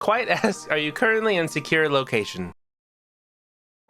Quite asks, are you currently in secure location?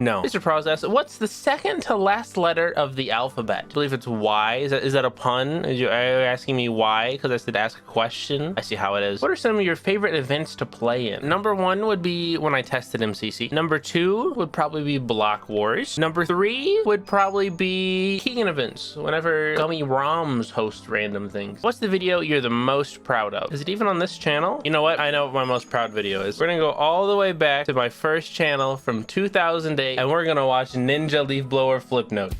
No. Mr. Pros asks, what's the second to last letter of the alphabet? I believe it's Y. Is that a pun? Are you asking me why? Because I said ask a question. I see how it is. What are some of your favorite events to play in? Number 1 would be when I tested MCC. Number 2 would probably be Block Wars. Number 3 would probably be Keegan events, whenever Gummy ROMs host random things. What's the video you're the most proud of? Is it even on this channel? You know what? I know what my most proud video is. We're gonna go all the way back to my first channel from 2008. And we're gonna watch Ninja Leaf Blower Flip Note.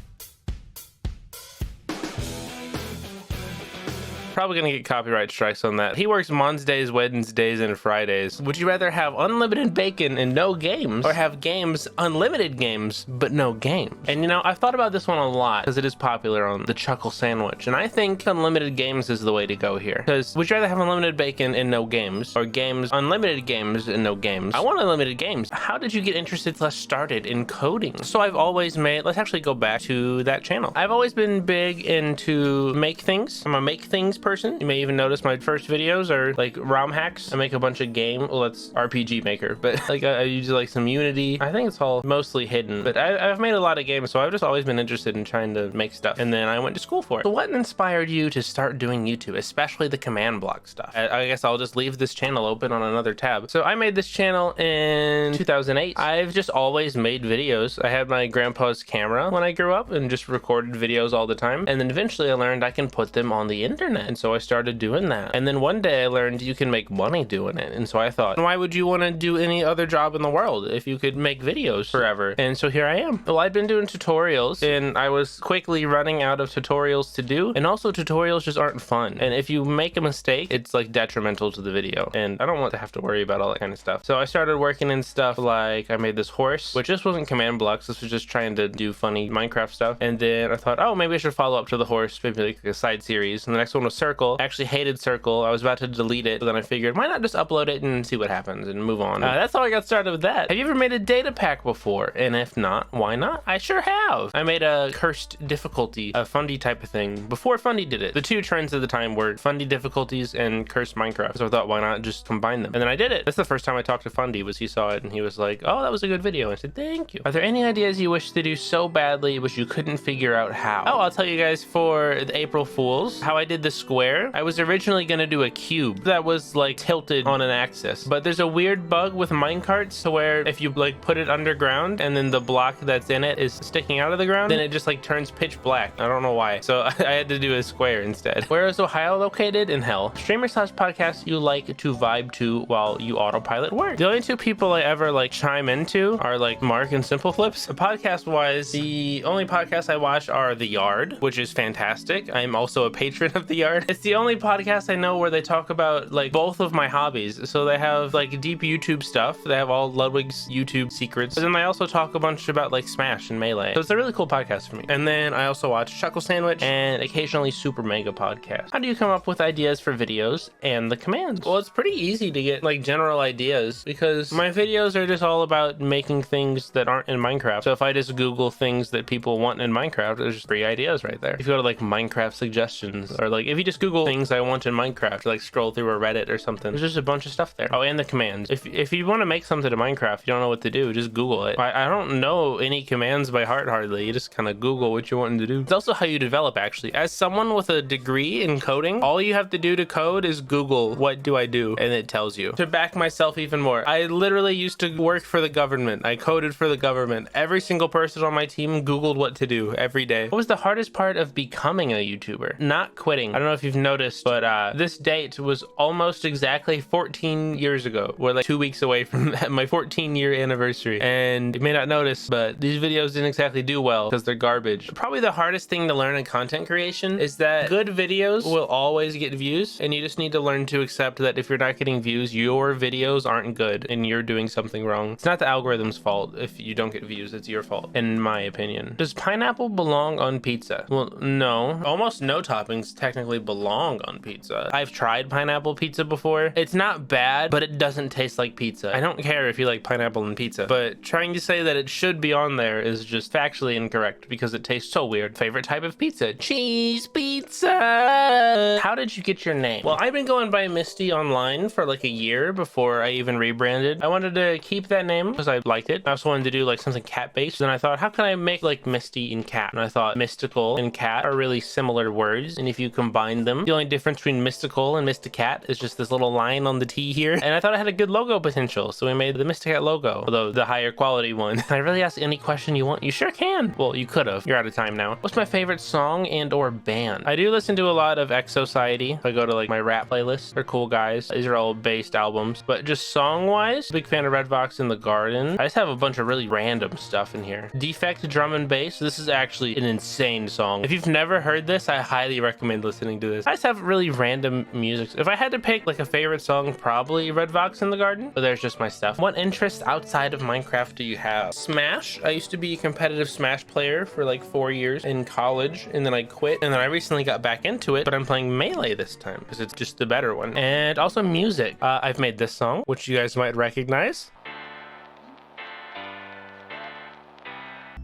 Probably gonna get copyright strikes on that. He works Mondays, Wednesdays, and Fridays. Would you rather have unlimited bacon and no games, or have games, unlimited games, but no games? And you know, I've thought about this one a lot because it is popular on the Chuckle Sandwich, and I think unlimited games is the way to go here. Because would you rather have unlimited bacon and no games, or games, unlimited games and no games? I want unlimited games. How did you get interested / started in coding? So I've always made, let's actually go back to that channel. I've always been big into make things. I'm a make things person. You may even notice my first videos are like ROM hacks. I make a bunch of well, that's RPG Maker, but like I use like some Unity. I think it's all mostly hidden, but I've made a lot of games, so I've just always been interested in trying to make stuff. And then I went to school for it. So what inspired you to start doing YouTube, especially the command block stuff? I guess I'll just leave this channel open on another tab. So I made this channel in 2008. I've just always made videos. I had my grandpa's camera when I grew up and just recorded videos all the time. And then eventually I learned I can put them on the internet. And so I started doing that. And then one day I learned you can make money doing it. And so I thought, why would you want to do any other job in the world if you could make videos forever? And so here I am. Well, I'd been doing tutorials and I was quickly running out of tutorials to do. And also tutorials just aren't fun. And if you make a mistake, it's like detrimental to the video. And I don't want to have to worry about all that kind of stuff. So I started working in stuff like I made this horse, which just wasn't command blocks. This was just trying to do funny Minecraft stuff. And then I thought, oh, maybe I should follow up to the horse, maybe like a side series. And the next one was Circle. I actually hated Circle. I was about to delete it, but then I figured, why not just upload it and see what happens and move on. That's how I got started with that. Have you ever made a data pack before? And if not, why not? I sure have. I made a cursed difficulty, a Fundy type of thing, before Fundy did it. The two trends at the time were Fundy difficulties and cursed Minecraft. So I thought, why not just combine them? And then I did it. That's the first time I talked to Fundy, was he saw it and he was like, oh, that was a good video. I said, thank you. Are there any ideas you wish to do so badly, which you couldn't figure out how? Oh, I'll tell you guys for the April Fools, how I did the square. I was originally gonna do a cube that was like tilted on an axis, but there's a weird bug with minecarts to where if you like put it underground and then the block that's in it is sticking out of the ground, then it just like turns pitch black. I don't know why. So I had to do a square instead. Where is Ohio located? In hell. Streamer/podcast you like to vibe to while you autopilot work. The only two people I ever like chime into are like Mark and Simple Flips. Podcast wise, the only podcasts I watch are The Yard, which is fantastic. I'm also a patron of The Yard. It's the only podcast I know where they talk about like both of my hobbies. So they have like deep YouTube stuff. They have all Ludwig's YouTube secrets. But then they also talk a bunch about like Smash and Melee. So it's a really cool podcast for me. And then I also watch Chuckle Sandwich and occasionally Super Mega Podcast. How do you come up with ideas for videos and the commands? Well, it's pretty easy to get like general ideas because my videos are just all about making things that aren't in Minecraft. So if I just Google things that people want in Minecraft, there's just 3 ideas right there. If you go to like Minecraft suggestions, or like if you just Google things I want in Minecraft, or like scroll through a Reddit or something, there's just a bunch of stuff there. Oh, and the commands. If you want to make something in Minecraft, you don't know what to do, just Google it. I don't know any commands by heart hardly. You just kind of Google what you're wanting to do. It's also how you develop, actually. As someone with a degree in coding, all you have to do to code is Google, what do I do? And it tells you. To back myself even more, I literally used to work for the government. I coded for the government. Every single person on my team Googled what to do every day. What was the hardest part of becoming a YouTuber? Not quitting. I don't know if you've noticed, but this date was almost exactly 14 years ago. We're like 2 weeks away from my 14-year anniversary. And you may not notice, but these videos didn't exactly do well because they're garbage. Probably the hardest thing to learn in content creation is that good videos will always get views, and you just need to learn to accept that if you're not getting views, your videos aren't good and you're doing something wrong. It's not the algorithm's fault if you don't get views, it's your fault, in my opinion. Does pineapple belong on pizza? Well, no. Almost no toppings technically belong belong on pizza. I've tried pineapple pizza before. It's not bad, but it doesn't taste like pizza. I don't care if you like pineapple in pizza, but trying to say that it should be on there is just factually incorrect because it tastes so weird. Favorite type of pizza? Cheese pizza. How did you get your name? Well, I've been going by Misty online for like a year before I even rebranded. I wanted to keep that name because I liked it. I also wanted to do like something cat based. Then I thought, how can I make like Misty and cat? And I thought mystical and cat are really similar words. And if you combine them, the only difference between mystical and Mysticat is just this little line on the T here. And I thought it had a good logo potential. So we made the Mysticat logo, although the higher quality one. Can I really ask any question you want? You sure can. Well, you could have. You're out of time now. What's my favorite song and or band? I do listen to a lot of Exociety. If I go to like my rap playlist, they're cool guys. These are all based albums, but just song wise, big fan of Red Fox in the Garden. I just have a bunch of really random stuff in here. Defect drum and bass. This is actually an insane song. If you've never heard this, I highly recommend listening to this. I just have really random music. If I had to pick like a favorite song, probably Red Fox in the Garden, but there's just my stuff. What interests outside of Minecraft do you have? Smash. I used to be a competitive Smash player for like 4 years in college, and then I quit, and then I recently got back into it, but I'm playing Melee this time because it's just the better one. And also music. I've made this song, which you guys might recognize.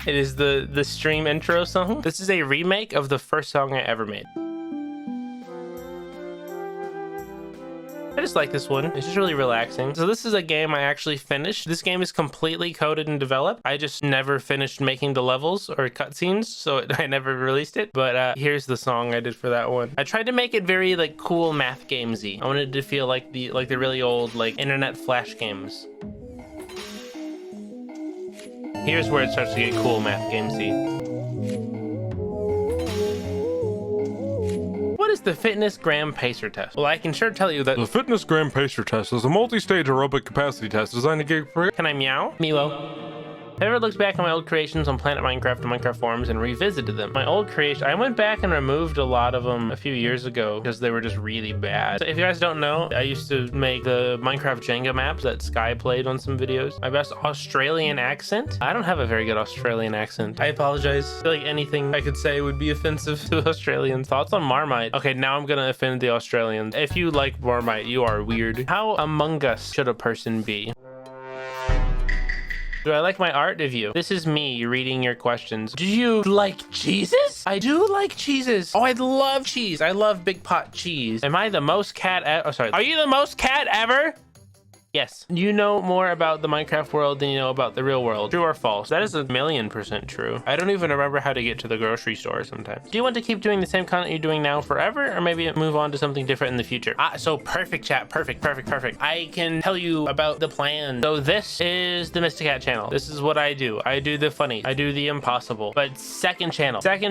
It is the stream intro song. This is a remake of the first song I ever made. I just like this one. It's just really relaxing. So this is a game I actually finished. This game is completely coded and developed. I just never finished making the levels or cutscenes, so I never released it. But here's the song I did for that one. I tried to make it very like cool math gamesy. I wanted it to feel like the really old like internet flash games. Here's where it starts to get cool math gamesy. What is the Fitness Gram Pacer Test? Well, I can sure tell you that The Fitness Gram Pacer Test is a multi-stage aerobic capacity test designed to get... Can I meow? Milo. Have you ever looked back on my old creations on Planet Minecraft and Minecraft forums and revisited them? My old creation, I went back and removed a lot of them a few years ago because they were just really bad. So if you guys don't know, I used to make the Minecraft Jenga maps that Sky played on some videos. My best Australian accent? I don't have a very good Australian accent. I apologize. I feel like anything I could say would be offensive to Australians. Thoughts on Marmite? Okay, now I'm gonna offend the Australians. If you like Marmite, you are weird. How Among Us should a person be? Do I like my art of you? This is me reading your questions. Do you like cheeses? I do like cheeses. Oh, I love cheese. I love big pot cheese. Am I the most cat Oh, sorry. Are you the most cat ever? Yes. You know more about the Minecraft world than you know about the real world. True or false? That is 1,000,000% true. I don't even remember how to get to the grocery store sometimes. Do you want to keep doing the same content you're doing now forever, or maybe move on to something different in the future? So perfect chat. Perfect. I can tell you about the plan. So this is the Mysticat channel. This is what I do. I do the funny. I do the impossible. But second channel. Like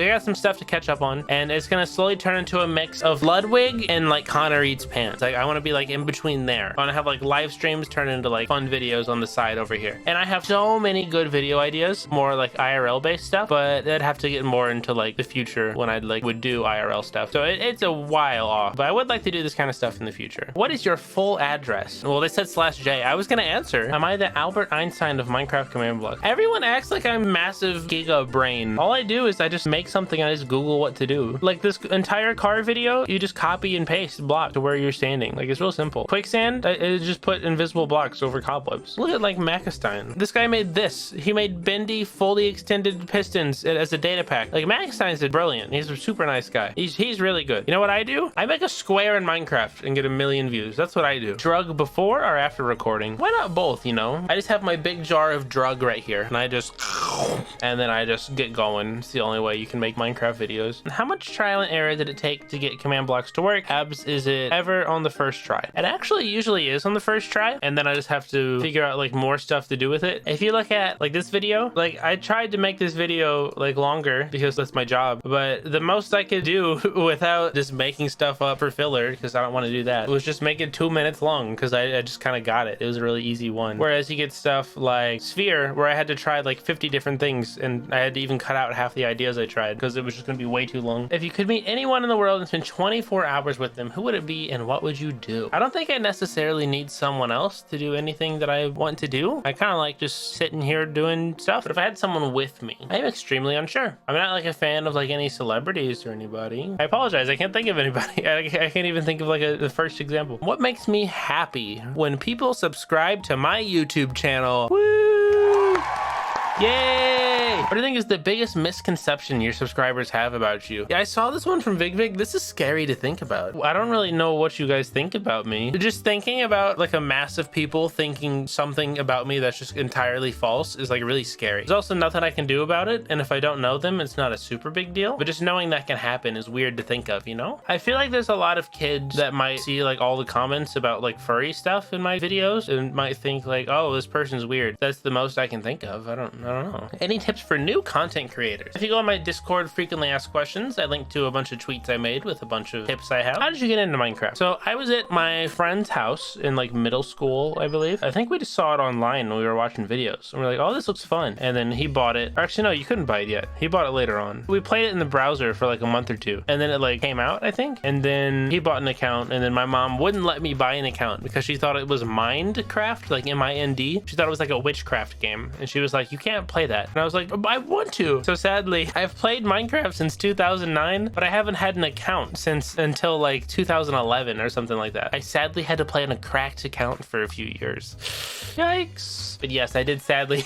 I got some stuff to catch up on, and it's gonna slowly turn into a mix of Ludwig and like Connor Eats Pants. Like I want to be like in between there. I want to have like live streams turn into like fun videos on the side over here. And I have so many good video ideas, more like IRL based stuff, but I'd have to get more into like the future when I would do IRL stuff. So it's a while off, but I would like to do this kind of stuff in the future. What is your full address? Well, they said /J. I was gonna answer. Am I the Albert Einstein of Minecraft command block? Everyone acts like I'm massive giga brain. All I do is I just make something and I just Google what to do. Like this entire car video, you just copy and paste block to where you're standing. Like it's real simple. Quicksand, I just put invisible blocks over cobwebs. Look at like Mackenstein. This guy made this. He made bendy, fully extended pistons as a data pack. Like Mackenstein's brilliant. He's a super nice guy. He's really good. You know what I do? I make a square in Minecraft and get 1,000,000 views. That's what I do. Drug before or after recording? Why not both, you know? I just have my big jar of drug right here and I just and then I just get going. It's the only way you can make Minecraft videos. And how much trial and error did it take to get command blocks to work? Abs, is it ever on the first try? It actually usually is on the first try, and then I just have to figure out like more stuff to do with it. If you look at like this video, like I tried to make this video like longer because that's my job, but the most I could do without just making stuff up for filler, because I don't want to do that, was just make it 2 minutes long because I just kind of got it. It was a really easy one. Whereas you get stuff like Sphere where I had to try like 50 different things and I had to even cut out half the ideas I tried because it was just going to be way too long. If you could meet anyone in the world and spend 24 hours with them, who would it be and what would you do? I don't think I necessarily need need someone else to do anything that I want to do. I kind of like just sitting here doing stuff. But if I had someone with me, I'm extremely unsure. I'm not like a fan of like any celebrities or anybody. I apologize. I can't think of anybody. I can't even think of like the first example. What makes me happy? When people subscribe to my YouTube channel. Woo! Yay! What do you think is the biggest misconception your subscribers have about you? Yeah, I saw this one from Vig. This is scary to think about. I don't really know what you guys think about me. Just thinking about like a mass of people thinking something about me that's just entirely false is like really scary. There's also nothing I can do about it, and if I don't know them, it's not a super big deal. But just knowing that can happen is weird to think of, you know? I feel like there's a lot of kids that might see like all the comments about like furry stuff in my videos and might think like, oh, this person's weird. That's the most I can think of. I don't know. Any tips for new content creators? If you go on my Discord frequently asked questions, I linked to a bunch of tweets I made with a bunch of tips I have. How did you get into Minecraft? So I was at my friend's house in like middle school, I believe. I think we just saw it online when we were watching videos. And we're like, oh, this looks fun. And then he bought it. Or actually, no, you couldn't buy it yet. He bought it later on. We played it in the browser for like a month or two. And then it like came out, I think. And then he bought an account. And then my mom wouldn't let me buy an account because she thought it was Mindcraft, like M-I-N-D. She thought it was like a witchcraft game. And she was like, you can't play that. And I was like, I want to. So sadly, I've played Minecraft since 2009, but I haven't had an account until like 2011 or something like that. I sadly had to play on a cracked account for a few years. Yikes. But yes, I did sadly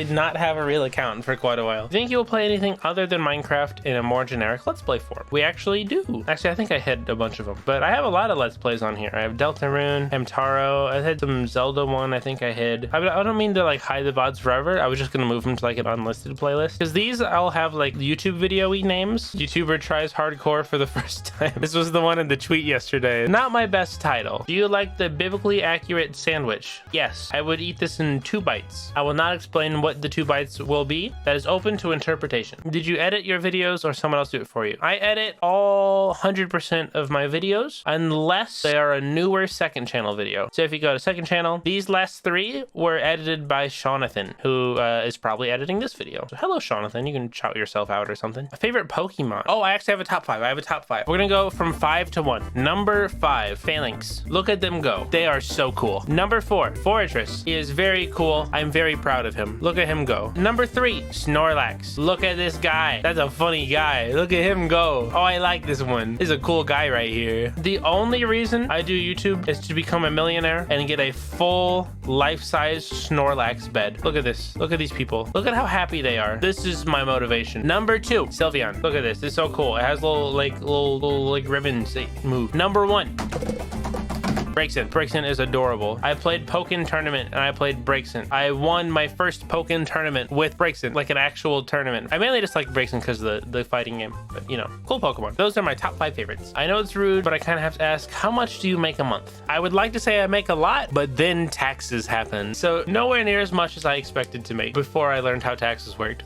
not have a real account for quite a while. Do you think you'll play anything other than Minecraft in a more generic Let's Play form? We actually do. Actually, I think I had a bunch of them, but I have a lot of Let's Plays on here. I have Deltarune, Hamtaro. I had some Zelda one I think I hid. I don't mean to like hide the VODs forever. I was just gonna move them to like an unlisted playlist because these all have like YouTube video-y names. YouTuber tries hardcore for the first time. This was the one in the tweet yesterday. Not my best title. Do you like the biblically accurate sandwich? Yes, I would eat this in 2 bites. I will not explain what the 2 bites will be. That is open to interpretation. Did you edit your videos or someone else do it for you? I edit all 100% of my videos unless they are a newer second channel video. So if you go to second channel, these last 3 were edited by Jonathan, who is probably editing this video. So hello, Jonathan. You can shout yourself out or something. A favorite Pokemon. Oh, I actually have a top 5. I have a top 5. We're gonna go from 5 to 1. Number 5, Phalanx. Look at them go. They are so cool. Number 4, Fortress. He is very cool. I'm very proud of him. Look at him go. Number 3, Snorlax. Look at this guy. That's a funny guy. Look at him go. Oh, I like this one. This is a cool guy right here. The only reason I do YouTube is to become a millionaire and get a full life-size Snorlax bed. Look at this. Look at these people. Look at how happy they are. This is my motivation. Number 2, Sylveon. Look at this. It's so cool. It has little ribbons that move. Number 1, Braixen. Braixen is adorable. I played Pokken tournament and I played Braixen. I won my first Pokken tournament with Braixen, like an actual tournament. I mainly just like Braixen because of the fighting game, but you know, cool Pokemon. Those are my top 5 favorites. I know it's rude, but I kind of have to ask, how much do you make a month? I would like to say I make a lot, but then taxes happen. So nowhere near as much as I expected to make before I learned how taxes worked.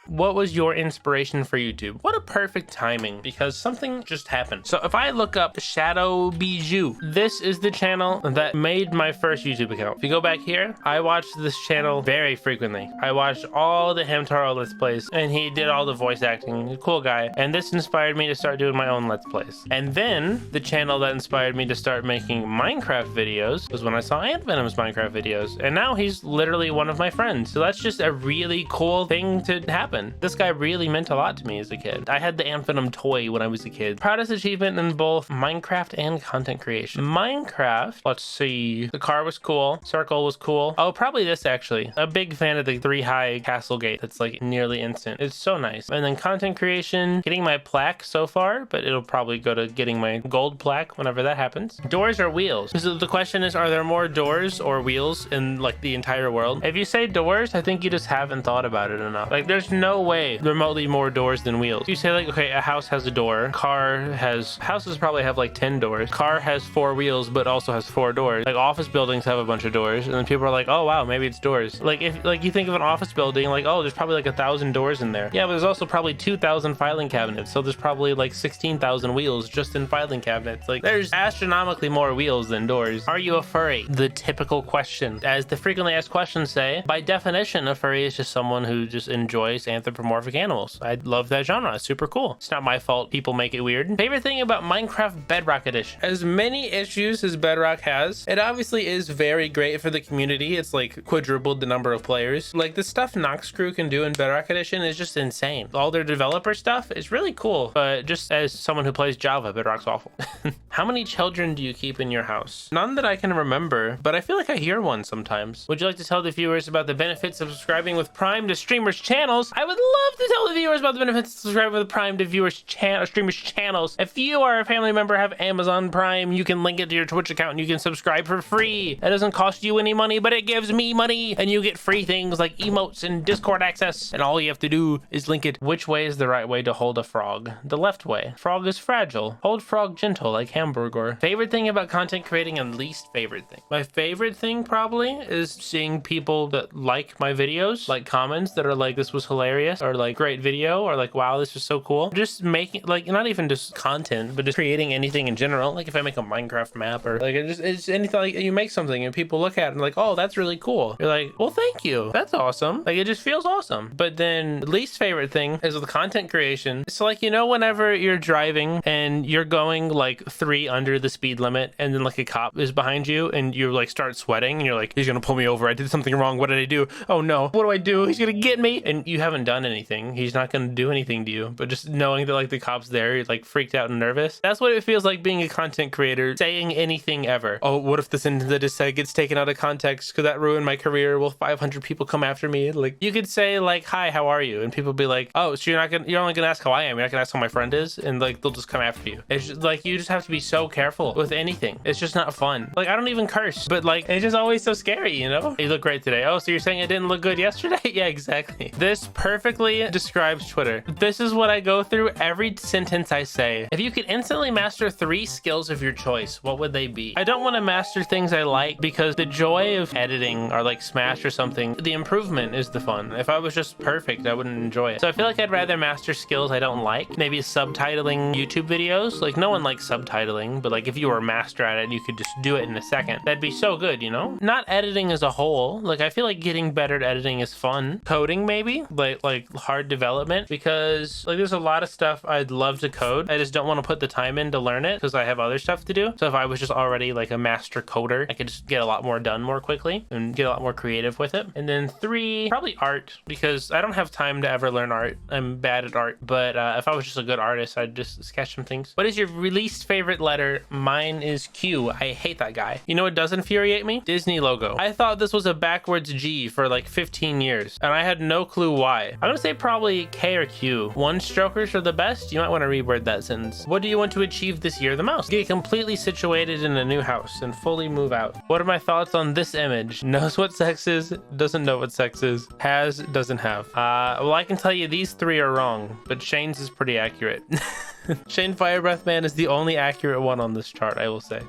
What was your inspiration for YouTube? What a perfect timing, because something just happened. So if I look up Shadow Bijou, this is the channel that made my first YouTube account. If you go back here, I watched this channel very frequently. I watched all the Hamtaro Let's Plays, and he did all the voice acting. He's a cool guy. And this inspired me to start doing my own Let's Plays. And then the channel that inspired me to start making Minecraft videos was when I saw Ant Venom's Minecraft videos. And now he's literally one of my friends. So that's just a really cool thing to happen. This guy really meant a lot to me as a kid. I had the Ant Venom toy when I was a kid. Proudest achievement in both Minecraft and content creation. Minecraft, let's see. The car was cool. Circle was cool. Oh, probably this actually. A big fan of the 3-high castle gate that's like nearly instant. It's so nice. And then content creation, getting my plaque so far, but it'll probably go to getting my gold plaque whenever that happens. Doors or wheels? So the question is, are there more doors or wheels in like the entire world? If you say doors, I think you just haven't thought about it enough. Like there's no way remotely more doors than wheels. You say like, okay, a house has a door. Houses probably have like 10 doors. Car has 4 wheels, but also has 4 doors. Like office buildings have a bunch of doors. And then people are like, oh wow, maybe it's doors. Like if like you think of an office building, like, oh, there's probably like 1,000 doors in there. Yeah, but there's also probably 2,000 filing cabinets. So there's probably like 16,000 wheels just in filing cabinets. Like there's astronomically more wheels than doors. Are you a furry? The typical question. As the frequently asked questions say, by definition, a furry is just someone who just enjoys anthropomorphic animals. I love that genre. It's super cool. It's not my fault people make it weird. Favorite thing about Minecraft Bedrock Edition. As many issues as Bedrock has, it obviously is very great for the community. It's like quadrupled the number of players. Like the stuff Nox Crew can do in Bedrock Edition is just insane. All their developer stuff is really cool, but just as someone who plays Java, Bedrock's awful. How many children do you keep in your house? None that I can remember, but I feel like I hear one sometimes. Would you like to tell the viewers about the benefits of subscribing with Prime to streamers' channels? I would love to tell the viewers about the benefits of subscribing with Prime to streamers' channels. If you are a family member, have Amazon Prime, you can link it to your Twitch account and you can subscribe for free. That doesn't cost you any money, but it gives me money, and you get free things like emotes and Discord access, and all you have to do is link it. Which way is the right way to hold a frog? The left way. Frog is fragile. Hold frog gentle like hamburger. Favorite thing about content creating and least favorite thing. My favorite thing probably is seeing people that like my videos, like comments that are like, this was hilarious, or like great video, or like, wow, this was so cool. Just making, like, not even just content, but just creating anything in general. Like if I make a Minecraft map, or like it's anything, like you make something and people look at it and like, oh, that's really cool. You're like, well, thank you. That's awesome. Like it just feels awesome. But then least favorite thing is with content creation. So like, you know, whenever you're driving and you're going like 3 under the speed limit, and then like a cop is behind you and you like start sweating and you're like, he's gonna pull me over. I did something wrong. What did I do? Oh no, what do I do? He's gonna get me. And you haven't done anything. He's not gonna do anything to you. But just knowing that like the cop's there, you're like freaked out and nervous. That's what it feels like being a content creator, saying anything ever. Oh, what if the sentence I just said gets taken out of context? Could that ruin my career? Will 500 people come after me? Like you could say like, hi, how are you? And people be like, oh, so you're only gonna ask how I am. You're not gonna ask how my friend is. And like, they'll just come after you. It's just like, you just have to be so careful with anything. It's just not fun. Like I don't even curse, but like, it's just always so scary, you know? You look great today. Oh, so you're saying it didn't look good yesterday? Yeah, exactly. This perfectly describes Twitter. This is what I go through every sentence I say. If you could instantly master 3 skills of your choice, what would they be? I don't want to master things I like, because the joy of editing or like Smash or something, the improvement is the fun. If I was just perfect, I wouldn't enjoy it. So I feel like I'd rather master skills I don't like. Maybe subtitling YouTube videos. Like no one likes subtitling, but like if you were a master at it, you could just do it in a second. That'd be so good, you know? Not editing as a whole. Like I feel like getting better at editing is fun. Coding maybe, like hard development, because like there's a lot of stuff I'd love to code. I just don't want to put the time in to learn it because I have other stuff to do. So if I was just already like a master coder, I could just get a lot more done more quickly and get a lot more creative with it. And then 3, probably art, because I don't have time to ever learn art. I'm bad at art, but if I was just a good artist, I'd just sketch some things. What is your least favorite letter? Mine is Q. I hate that guy. You know what does infuriate me? Disney logo. I thought this was a backwards G for like 15 years, and I had no clue why. I'm gonna say probably K or Q. One strokers are the best. You might want to reword that sentence. What do you want to achieve this year the most? Get completely situated in a new house and fully move out. What are my thoughts on this image? Knows what sex is, doesn't know what sex is, has, doesn't have. Well, I can tell you these 3 are wrong, but Shane's is pretty accurate. Shane Firebreath Man is the only accurate one on this chart, I will say.